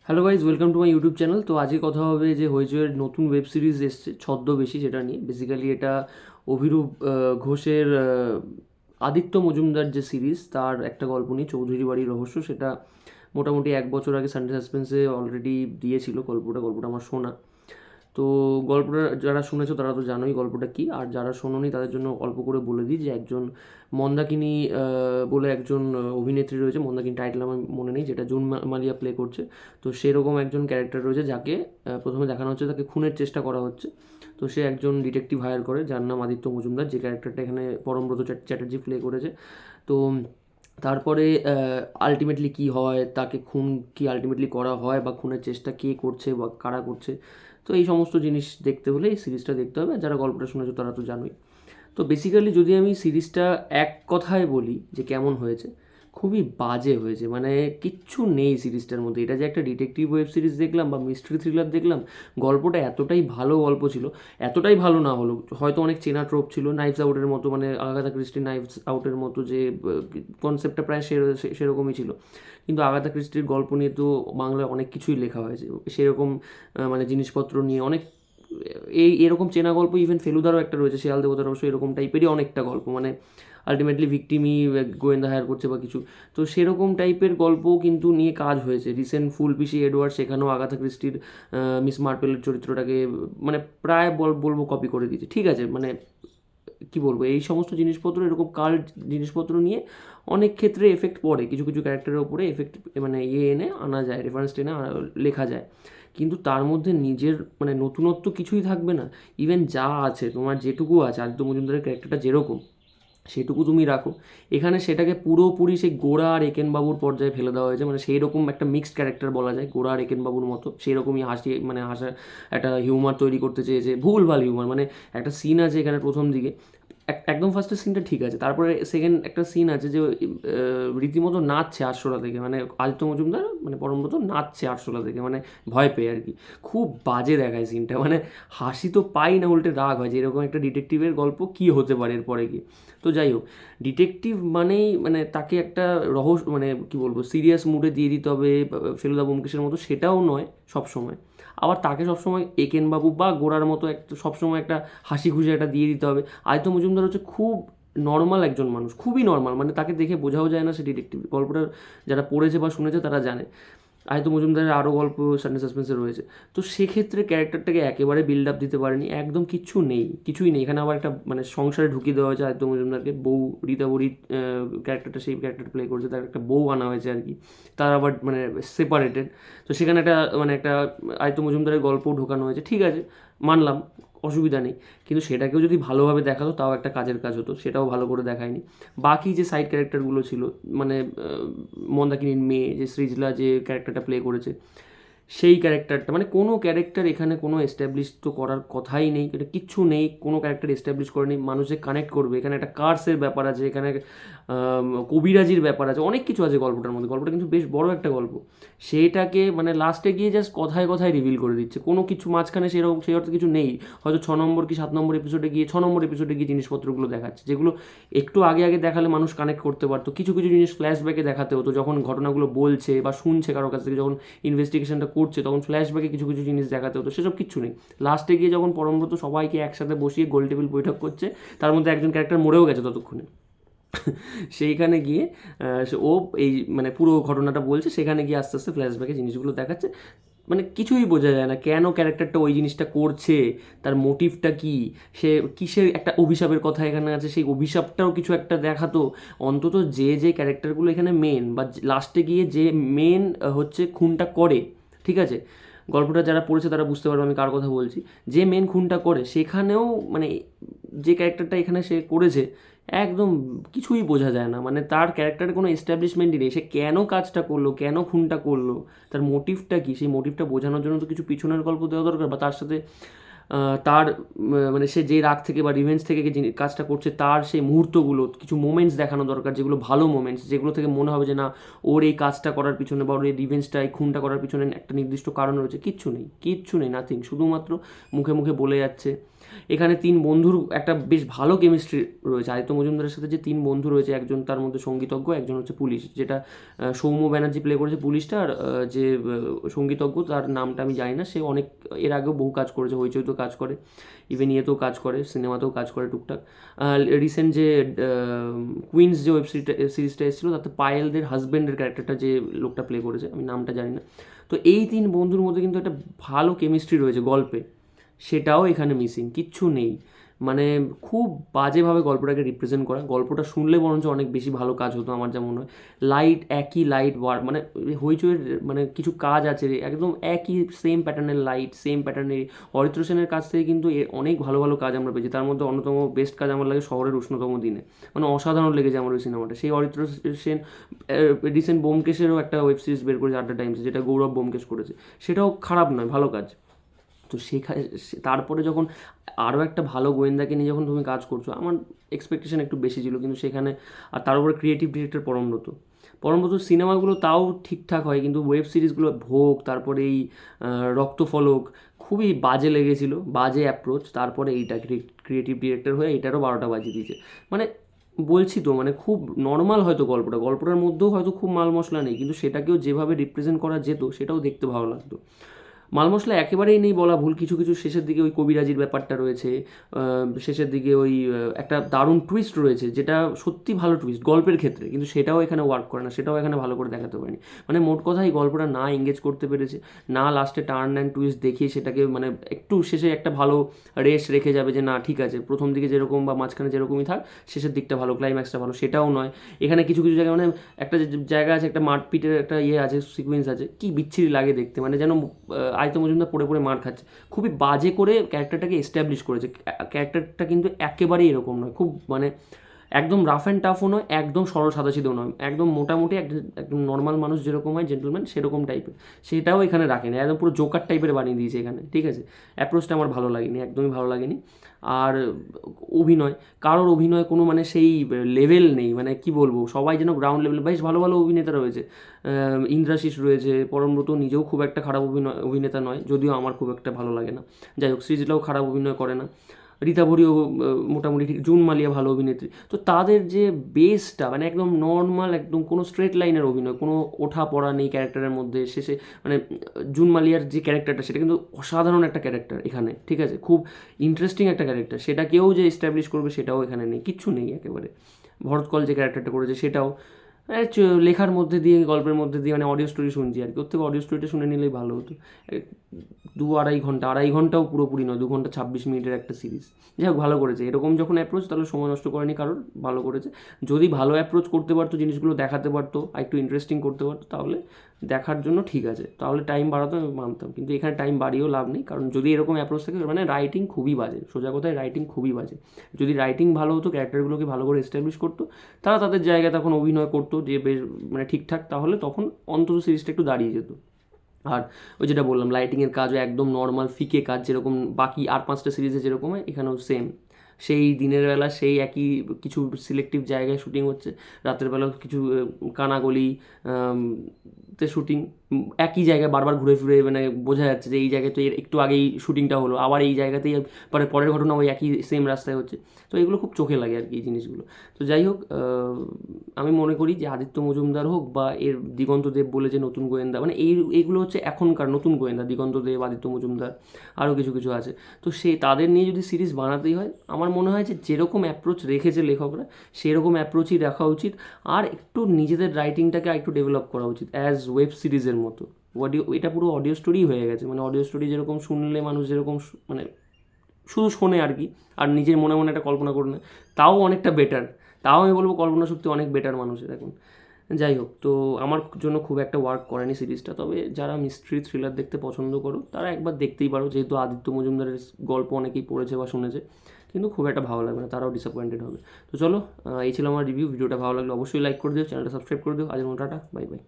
Hello guys, welcome to my YouTube channel. তো আজকে কথা হবে যে হইচইয়ের নতুন ওয়েব সিরিজ এসছে ছদ্মবেশী, যেটা নিয়ে বেসিক্যালি এটা অভিরূপ ঘোষের আদিত্য মজুমদার যে সিরিজ, তার একটা গল্প নিয়ে চৌধুরী বাড়ির রহস্য। সেটা মোটামুটি 1 বছর আগে সানডে সাসপেন্সে অলরেডি দিয়েছিল গল্পটা আমার শোনা। তো গল্পটা যারা শুনেছো তারা তো জানোই গল্পটা কী, আর যারা শোনোনি তাদের জন্য অল্প করে বলে দিই যে একজন মন্দাকিনী বলে একজন অভিনেত্রী রয়েছে। মন্দাকিনী টাইটেল আমার মনে নেই, যেটা জুন মালিয়া প্লে করছে। তো সেরকম একজন ক্যারেক্টার রয়েছে যাকে প্রথমে দেখানো হচ্ছে তাকে খুনের চেষ্টা করা হচ্ছে। তো সে একজন ডিটেকটিভ হায়ার করে যার নাম আদিত্য মজুমদার, যে ক্যারেক্টারটা এখানে পরমব্রত চ্যাটার্জি প্লে করেছে। তো তারপরে আলটিমেটলি কী হয়, তাকে খুন কি আলটিমেটলি করা হয়, বা খুনের চেষ্টা কে করছে বা কারা করছে, তো এই সমস্ত জিনিস দেখতে হলে এই সিরিজটা দেখতে হবে। আর যারা গল্পটা শুনেছো তারা তো জানোই। তো বেসিক্যালি যদি আমি সিরিজটা এক কথায় বলি যে কেমন হয়েছে, খুবই বাজে হয়েছে। মানে কিচ্ছু নেই সিরিজটার মধ্যে। এটা যে একটা ডিটেকটিভ ওয়েব সিরিজ দেখলাম বা মিস্ট্রি থ্রিলার দেখলাম, গল্পটা এতটাই ভালো গল্প ছিল, এতটাই ভালো না হলো, হয়তো অনেক চেনা ট্রোপ ছিল, নাইভস আউটের মতো, মানে আগাথা ক্রিস্টি নাইভস আউটের মতো যে কনসেপ্টটা প্রায় সেরকমই ছিল। কিন্তু আগাথা ক্রিস্টির গল্প নিয়ে তো বাংলায় অনেক কিছুই লেখা হয়েছে সেরকম, মানে জিনিসপত্র নিয়ে অনেক এরকম চেনা গল্প। ইভেন ফেলুদারও একটা রয়েছে, শেয়াল দেবতার অবশ্য এরকম টাইপেরই অনেকটা গল্প, মানে আলটিমেটলি ভিকটিমই গোয়েন্দা হায়ার করছে বা কিছু। তো সেরকম টাইপের গল্প কিন্তু নিয়ে কাজ হয়েছে। রিসেন্ট ফুলপিসি এডওয়ার্ড, সেখানেও আগাথা ক্রিস্টির মিস মার্পেলের চরিত্রটাকে মানে প্রায় বলবো কপি করে দিয়েছে। ঠিক আছে, মানে কি বলবো, এই সমস্ত জিনিসপত্র, এরকম কাল্ট জিনিসপত্র নিয়ে অনেক ক্ষেত্রে এফেক্ট পড়ে, কিছু কিছু ক্যারেক্টারের উপরে এফেক্ট মানে এনে আনা যায়, রেফারেন্স টেনে লেখা যায়। কিন্তু তার মধ্যে নিজের মানে নতুনত্ব কিছুই থাকবে না। ইভেন যা আছে, তোমার যেটুকু আছে, আদিত্য মজুমদারের ক্যারেক্টারটা যেরকম সেটুকু তুমি রাখো। এখানে সেটাকে পুরোপুরি সেই গোড়া আর একেনবাবুর পর্যায়ে ফেলে দেওয়া হয়েছে। মানে সেই রকম একটা মিক্সড ক্যারেক্টার বলা যায়, গোড়া আর একেনবাবুর মতো। সেই রকমই হাসি, মানে হাসার একটা হিউমার তৈরি করতে চেয়েছে, ভুলভাল হিউমার। মানে একটা সিন আছে এখানে প্রথম দিকে, একদম ফার্স্টের সিনটা ঠিক আছে, তারপরে সেকেন্ড একটা সিন আছে যে রীতিমতো নাচছে আরশোলা থেকে, মানে আদিত্য মজুমদার মানে পরমব্রত নাচছে আরশোলা থেকে, মানে ভয় পেয়ে আর কি। খুব বাজে দেখায় সিনটা, মানে হাসি তো পাই না, উল্টে রাগ হয় যে এরকম একটা ডিটেকটিভের গল্প কী হতে পারে এরপরে কি। তো যাই হোক, ডিটেকটিভ মানেই মানে তাকে একটা রহস্য, মানে কি বলবো, সিরিয়াস মুডে দিয়ে দিতে হবে ফেলুদা ব্যোমকেশের মতো, সেটাও নয় সব সময়। আবার তাকে সবসময় একেনবাবু বা গোড়ার মতো একটা সবসময় একটা হাসি খুশি একটা দিয়ে দিতে হবে। আদিত্য মজুমদার হচ্ছে খুব নর্মাল একজন মানুষ, খুবই নর্মাল, মানে তাকে দেখে বোঝাও যায় না সে ডিটেকটিভ। গল্পটা যারা পড়েছে বা শুনেছে তারা জানে। আদিত্য মজুমদারের আরও গল্প সানডে সাসপেন্সে রয়েছে। তো সেক্ষেত্রে ক্যারেক্টারটাকে একেবারে বিল্ড আপ দিতে পারেনি, একদম কিচ্ছু নেই, কিছুই নেই এখানে। আবার একটা মানে সংসারে ঢুকিয়ে দেওয়া হয়েছে আদিত্য মজুমদারকে, বউ রীতা বড়ির ক্যারেক্টারটা, সেই ক্যারেক্টার প্লে করছে, তার একটা বউ আনা হয়েছে আর কি। তার আবার মানে সেপারেটেড। তো সেখানে একটা মানে একটা আদিত্য মজুমদারের গল্পও ঢোকানো হয়েছে, ঠিক আছে, মানলাম, অসুবিধা নেই। কিন্তু সেটাকেও যদি ভালোভাবে দেখাতো তাও একটা কাজের কাজ হতো, সেটাও ভালো করে দেখায়নি। বাকি যে সাইড ক্যারেক্টারগুলো ছিল, মানে মন্দাকিনীর মেয়ে যে সৃজলা যে ক্যারেক্টারটা প্লে করেছে, সেই ক্যারেক্টারটা মানে কোনো ক্যারেক্টার এখানে কোনো এস্টাবলিশ তো করার কথাই নেই, এটা কিচ্ছু নেই, কোনো ক্যারেক্টার এস্টাবলিশ করেনি মানুষে কানেক্ট করবে। এখানে একটা কার্সের ব্যাপার আছে, এখানে কবিরাজির ব্যাপার আছে, অনেক কিছু আছে গল্পটার মধ্যে। গল্পটা কিন্তু বেশ বড় একটা গল্প, সেটাকে মানে লাস্টে গিয়ে জাস্ট কথায় কথায় রিভিল করে দিচ্ছে, কোনো কিছু মাঝখানে সেরকম সেই অর্থে কিছু নেই। হয়তো 6 নম্বর কি 7 নম্বর এপিসোডে গিয়ে 6 নম্বর এপিসোডে গিয়ে জিনিসপত্রগুলো দেখাচ্ছে, যেগুলো একটু আগে আগে দেখালে মানুষ কানেক্ট করতে পারতো। কিছু কিছু জিনিস ফ্ল্যাশব্যাকে দেখাতে হতো, যখন ঘটনাগুলো বলছে বা শুনছে কারো কাছ থেকে, যখন ইনভেস্টিগেশনটা করছে তখন ফ্ল্যাশব্যাকে কিছু কিছু জিনিস দেখাতে হতো, সেসব কিচ্ছু নেই। লাস্টে গিয়ে যখন পরমব্রত সবাইকে একসাথে বসিয়ে গোল টেবিল বৈঠক করছে, তার মধ্যে একজন ক্যারেক্টার মরেও গেছে ততক্ষণে, সেইখানে গিয়ে ও এই মানে পুরো ঘটনাটা বলছে, সেখানে গিয়ে আস্তে আস্তে ফ্ল্যাশব্যাকে জিনিসগুলো দেখাচ্ছে। মানে কিছুই বোঝা যায় না কেন ক্যারেক্টারটা ওই জিনিসটা করছে, তার মোটিভটা কী, সে কিসের একটা অভিশাপের কথা এখানে আছে, সেই অভিশাপটাও কিছু একটা দেখাতো অন্তত। যে যে ক্যারেক্টারগুলো এখানে মেন, বা লাস্টে গিয়ে যে মেন হচ্ছে খুনটা করে, ঠিক আছে, গল্পটা যারা পড়েছে তারা বুঝতে পারবে আমি কার কথা বলছি। যে মেন খুনটা করে সেখানেও মানে যে ক্যারেক্টারটা এখানে সে করেছে, একদম কিছুই বোঝা যায় না। মানে তার ক্যারেক্টারের কোনো এস্টাবলিশমেন্টই নেই, সে কেন কাজটা করলো, কেন খুনটা করলো, তার মোটিভটা কী, সেই মোটিভটা বোঝানোর জন্য তো কিছু পিছনের গল্প দেওয়া দরকার, বা তার সাথে তার মানে সে যে রাগ থেকে বা রিভেঞ্জ থেকে যে কাজটা করছে তার সেই মুহূর্তগুলো, কিছু মোমেন্টস দেখানো দরকার, যেগুলো ভালো মোমেন্টস, যেগুলো থেকে মনে হবে যে না ওর এই কাজটা করার পিছনে বা ওর এই রিভেঞ্জটা, এই খুনটা করার পিছনে একটা নির্দিষ্ট কারণ রয়েছে। কিচ্ছু নেই, নাথিং, শুধুমাত্র মুখে মুখে বলে যাচ্ছে। এখানে তিন বন্ধুর একটা বেশ ভালো কেমিস্ট্রি রয়েছে। আদিত্য মজুমদারের সাথে যে তিন বন্ধু রয়েছে, একজন তার মধ্যে সঙ্গীতজ্ঞ, একজন হচ্ছে পুলিশ, যেটা সৌম্য ব্যানার্জি প্লে করেছে পুলিশটা, আর যে সঙ্গীতজ্ঞ তার নামটা আমি জানি না, সে অনেক এর আগেও বহু কাজ করেছে, হইচইতেও কাজ করে, ইভেন ইয়েতেও কাজ করে, সিনেমাতেও কাজ করে টুকটাক। রিসেন্ট যে কুইন্স যে ওয়েব সিরিজটা এসেছিলো, তাতে পায়েলদের হাজব্যান্ডের ক্যারেক্টারটা যে লোকটা প্লে করেছে, আমি নামটা জানি না। তো এই তিন বন্ধুর মধ্যে কিন্তু একটা ভালো কেমিস্ট্রি রয়েছে গল্পে, সেটাও এখানে মিসিং, কিচ্ছু নেই। মানে খুব বাজেভাবে গল্পটাকে রিপ্রেজেন্ট করা। গল্পটা শুনলে বরঞ্চ অনেক বেশি ভালো কাজ হতো আমার যা মনে হয়। একই লাইট মানে হইচইয়ের মানে কিছু কাজ আছে একদম একই সেম প্যাটার্নের লাইট, সেম প্যাটার্নের। অরিত্র সেনের কাছ থেকে কিন্তু অনেক ভালো ভালো কাজ আমরা পেয়েছি। তার মধ্যে অন্যতম বেস্ট কাজ আমার লাগে শহরের উষ্ণতম দিনে, মানে অসাধারণ লেগেছে আমার ওই সিনেমাটা। সেই অরিত্র সেন রিসেন্ট ব্যোমকেশেরও একটা ওয়েব সিরিজ বের করেছে আড্ডা টাইমসে, যেটা গৌরব ব্যোমকেশ করেছে, সেটাও খারাপ নয়, ভালো কাজ। তো সেখানে তারপরে যখন আরও একটা ভালো গোয়েন্দাকে নিয়ে যখন তুমি কাজ করছো, আমার এক্সপেকটেশন একটু বেশি ছিল, কিন্তু সেখানে আর তার উপরে ক্রিয়েটিভ ডিরেক্টর পরমব্রত সিনেমাগুলো তাও ঠিকঠাক হয়, কিন্তু ওয়েব সিরিজগুলো ভোগ, তারপরে এই রক্তফলক খুবই বাজে লেগেছিল, বাজে অ্যাপ্রোচ। তারপরে এইটা ক্রিয়েটিভ ডিরেক্টর হয়ে এটারও 12টা বাজিয়ে দিয়েছে। মানে বলছি তো, মানে খুব নর্মাল হয়তো গল্পটার মধ্যেও হয়তো খুব মাল মশলা নেই, কিন্তু সেটাকেও যেভাবে রিপ্রেজেন্ট করা যেত সেটাও দেখতে ভালো লাগতো। মাল মশলা একেবারেই নেই বলা ভুল, কিছু কিছু শেষের দিকে ওই কবিরাজির ব্যাপারটা রয়েছে, শেষের দিকে ওই একটা দারুণ টুইস্ট রয়েছে, যেটা সত্যি ভালো টুইস্ট গল্পের ক্ষেত্রে, কিন্তু সেটাও এখানে ওয়ার্ক করে না, সেটাও এখানে ভালো করে দেখাতে পারেনি। মানে মোট কথা এই গল্পটা না এঙ্গেজ করতে পেরেছে, না লাস্টে টার্ন অ্যান্ড টুইস্ট দেখিয়ে সেটাকে মানে একটু শেষে একটা ভালো রেস রেখে যাবে যে না ঠিক আছে, প্রথম দিকে যেরকম বা মাঝখানে যেরকমই থাক, শেষের দিকটা ভালো, ক্লাইম্যাক্সটা ভালো, সেটাও নয়। এখানে কিছু কিছু জায়গায় মানে একটা জায়গা আছে, একটা মারপিটের একটা আছে, সিকুয়েন্স আছে, কি বিচ্ছিরি লাগে দেখতে, মানে যেন আদিত্য মজুমদার পড়ে পড়ে মার খাচ্ছে। খুবই বাজে করে ক্যারেক্টারটাকে এস্টাবলিশ করেছে। ক্যারেক্টারটা কিন্তু একেবারেই এরকম নয়, খুব মানে একদম রাফ অ্যান্ড টাফও নয়, একদম সরল সাদাসিধেও নয়, একদম মোটামুটি একদম নর্মাল মানুষ যেরকম হয়, জেন্টলম্যান সেরকম টাইপের, সেটাও এখানে রাখেনি, একদম পুরো জোকার টাইপের বানিয়ে দিয়েছে এখানে। ঠিক আছে, অ্যাপ্রোচটা আমার ভালো লাগেনি, একদমই ভালো লাগেনি। আর কারোর অভিনয় কোনো মানে সেই লেভেল নেই, মানে কি বলবো, সবাই যেন গ্রাউন্ড লেভেল। বেশ ভালো ভালো অভিনেতা রয়েছে, ইন্দ্রাশিস রয়েছে, পরমব্রত নিজেও খুব একটা খারাপ অভিনেতা নয়, যদিও আমার খুব একটা ভালো লাগে না। যাই হোক, সৃজলাও খারাপ অভিনয় করে না, রীতা ভরিও মোটামুটি ঠিক, জুন মালিয়া ভালো অভিনেত্রী। তো তাদের যে বেসটা মানে একদম নর্মাল, একদম কোনো স্ট্রেট লাইনের অভিনয়, কোনো ওঠা পড়া নেই ক্যারেক্টারের মধ্যে। শেষে মানে জুন মালিয়ার যে ক্যারেক্টারটা, সেটা কিন্তু অসাধারণ একটা ক্যারেক্টার এখানে, ঠিক আছে, খুব ইন্টারেস্টিং একটা ক্যারেক্টার, সেটাকেও যে এস্টাবলিশ করবে সেটাও এখানে নেই, কিচ্ছু নেই একেবারে। ভরত কল যে ক্যারেক্টারটা করেছে সেটাও লেখার মধ্যে দিয়ে, গল্পের মধ্যে দিয়ে, মানে অডিও স্টোরি শুনছি আর কি, ওর থেকে অডিও স্টোরিটা শুনে নিলেই ভালো হতো। 2-2.5 ঘন্টাও পুরোপুরি নয়, 2 ঘন্টা 26 মিনিটের একটা সিরিজ। যাই হোক, ভালো করেছে এরকম যখন অ্যাপ্রোচ, তাহলে সময় নষ্ট করেনি কারোর, ভালো করেছে। যদি ভালো অ্যাপ্রোচ করতে পারতো, জিনিসগুলো দেখাতে পারতো, আর একটু ইন্টারেস্টিং করতে পারতো, তাহলে দেখার জন্য ঠিক আছে, তাহলে টাইম বাড়াতো, আমি মানতাম। কিন্তু এখানে টাইম বাড়িয়েও লাভ নেই, কারণ যদি এরকম অ্যাপ্রোচ থাকে, মানে রাইটিং খুবই বাজে, সোজা কথায় রাইটিং খুবই বাজে। যদি রাইটিং ভালো হতো, ক্যারেক্টারগুলোকে ভালো করে এস্টাবলিশ করতো, তারা তাদের জায়গায় তখন অভিনয় করতো যে বেশ মানে ঠিকঠাক, তাহলে তখন অন্তত সিরিজটা একটু দাঁড়িয়ে যেত। আর ওই যেটা বললাম, লাইটিংয়ের কাজও একদম নর্মাল ফিকে কাজ, যেরকম বাকি আর 5টা সিরিজে যেরকম হয়, এখানেও সেম। সেই দিনের বেলা সেই একই কিছু সিলেক্টিভ জায়গায় শুটিং হচ্ছে, রাতের বেলা কিছু কানাগলি তে শুটিং, একই জায়গায় বারবার ঘুরে ফিরে, মানে বোঝা যাচ্ছে যে এই জায়গায় তো এর একটু আগেই শুটিংটা হলো, আবার এই জায়গাতেই পরের ঘটনা ওই একই সেম রাস্তায় হচ্ছে। তো এগুলো খুব চোখে লাগে আর কি এই জিনিসগুলো। তো যাই হোক, আমি মনে করি যে আদিত্য মজুমদার হোক বা এর দিগন্ত দেব বলে যে নতুন গোয়েন্দা, মানে এইগুলো হচ্ছে এখনকার নতুন গোয়েন্দা, দিগন্ত দেব, আদিত্য মজুমদার, আরও কিছু কিছু আছে। তো তাদের নিয়ে যদি সিরিজ বানাতেই হয়, আমার মনে হয় যে যেরকম অ্যাপ্রোচ রেখেছে লেখকরা, সেরকম অ্যাপ্রোচই রাখা উচিত, আর একটু নিজেদের রাইটিংটাকে একটু ডেভেলপ করা উচিত অ্যাজ ওয়েব সিরিজের মতো। এটা পুরো অডিও স্টোরি হয়ে গেছে, মানে অডিও স্টোরি যেরকম শুনলে মানুষ যেরকম মানে শুধু শোনে আর কি, আর নিজের মনে মনে একটা কল্পনা করে নেয়, তাও অনেকটা বেটার। তাও আমি বলবো কল্পনা শক্তি অনেক বেটার মানুষের এখন। যাই হোক, তো আমার জন্য খুব একটা ওয়ার্ক করেনি সিরিজটা, তবে যারা মিস্ট্রি থ্রিলার দেখতে পছন্দ করো তারা একবার দেখতেই পারো, যেহেতু আদিত্য মজুমদারের গল্প অনেকেই পড়েছে বা শুনেছে, কিন্তু খুব একটা ভালো লাগবে না, তারাও ডিসঅ্যাপয়েন্টেড হবে। তো চলো, এই ছিল আমার রিভিউ। ভিডিওটা ভালো লাগলে অবশ্যই লাইক করে দিও, চ্যানেলটা সাবস্ক্রাইব করে দিও। আজের মতো টাটা, বাই বাই।